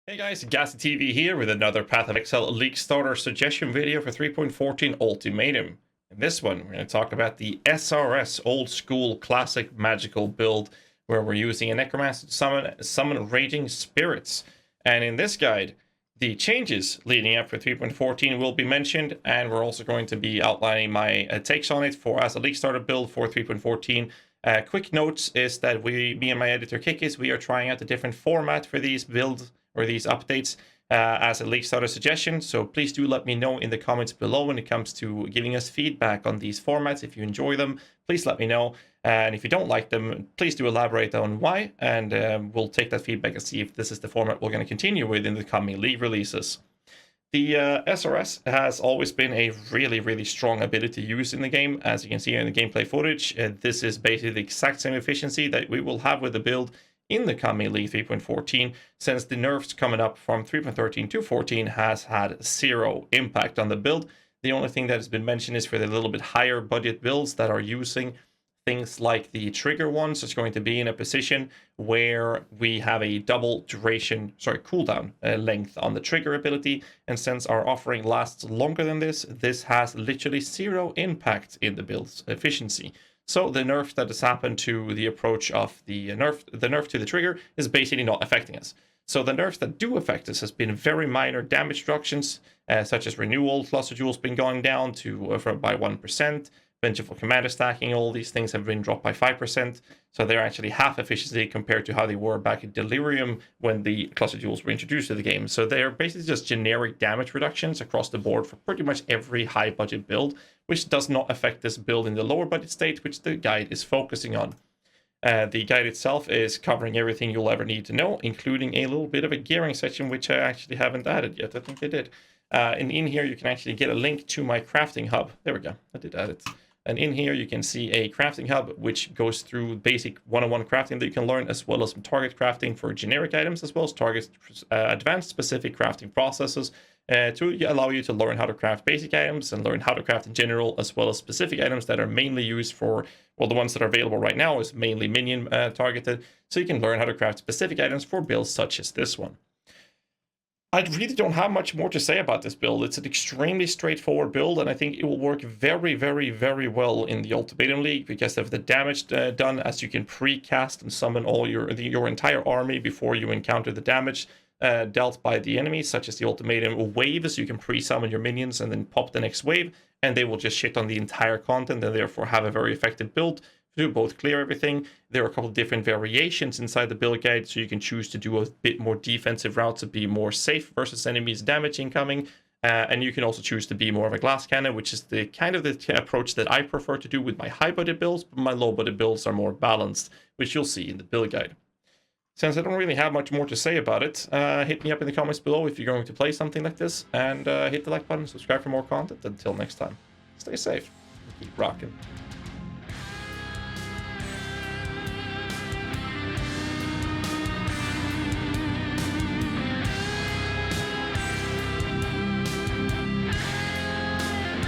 Hey guys, GHAZZY TV here with another Path of Exile League Starter suggestion video for 3.14 Ultimatum. In this one, we're going to talk about the SRS Old School Classic Magical build, where we're using a Necromancer to summon Raging Spirits. And in this guide, the changes leading up for 3.14 will be mentioned, and we're also going to be outlining my takes on it as a League Starter build for 3.14. Quick notes is that me and my editor Kikis, we are trying out a different format for these builds or these updates as a League Starter suggestion. So please do let me know in the comments below when it comes to giving us feedback on these formats. If you enjoy them, please let me know. And if you don't like them, please do elaborate on why. And we'll take that feedback and see if this is the format we're going to continue with in the coming League releases. The SRS has always been a really strong ability to use in the game. As you can see here in the gameplay footage, this is basically the exact same efficiency that we will have with the build in the coming League 3.14, since the nerfs coming up from 3.13 to 14 has had zero impact on the build. The only thing that has been mentioned is for the little bit higher budget builds that are using things like the trigger ones. It's going to be in a position where we have a double cooldown length on the trigger ability, and since our offering lasts longer than this has literally zero impact in the build's efficiency. So the nerf that has happened to the approach of the nerf to the trigger is basically not affecting us. So the nerfs that do affect us has been very minor damage reductions, such as renewal cluster jewels been going down to by 1%. Vengeful commander stacking, all these things have been dropped by 5%. So they're actually half efficiency compared to how they were back in Delirium when the cluster jewels were introduced to the game. So they're basically just generic damage reductions across the board for pretty much every high budget build, which does not affect this build in the lower budget state, which the guide is focusing on. The guide itself is covering everything you'll ever need to know, including a little bit of a gearing section, which I actually haven't added yet. I think they did. And in here, you can actually get a link to my crafting hub. There we go. I did add it. And in here, you can see a crafting hub, which goes through basic one-on-one crafting that you can learn, as well as some target crafting for generic items, as well as target advanced specific crafting processes to allow you to learn how to craft basic items and learn how to craft in general, as well as specific items that are mainly used for, well, the ones that are available right now is mainly minion targeted. So you can learn how to craft specific items for builds such as this one. I really don't have much more to say about this build. It's an extremely straightforward build, and I think it will work very well in the Ultimatum League because of the damage done, as you can pre-cast and summon all your entire army before you encounter the damage dealt by the enemies, such as the Ultimatum waves. You can pre-summon your minions and then pop the next wave, and they will just shit on the entire content and therefore have a very effective build to both clear everything. There are a couple of different variations inside the build guide, so you can choose to do a bit more defensive routes to be more safe versus enemies damage incoming, and you can also choose to be more of a glass cannon, which is the kind of the approach that I prefer to do with my high budget builds, but my low budget builds are more balanced, which you'll see in the build guide. Since I don't really have much more to say about it, hit me up in the comments below if you're going to play something like this, and hit the like button, subscribe for more content. Until next time, stay safe, keep rocking.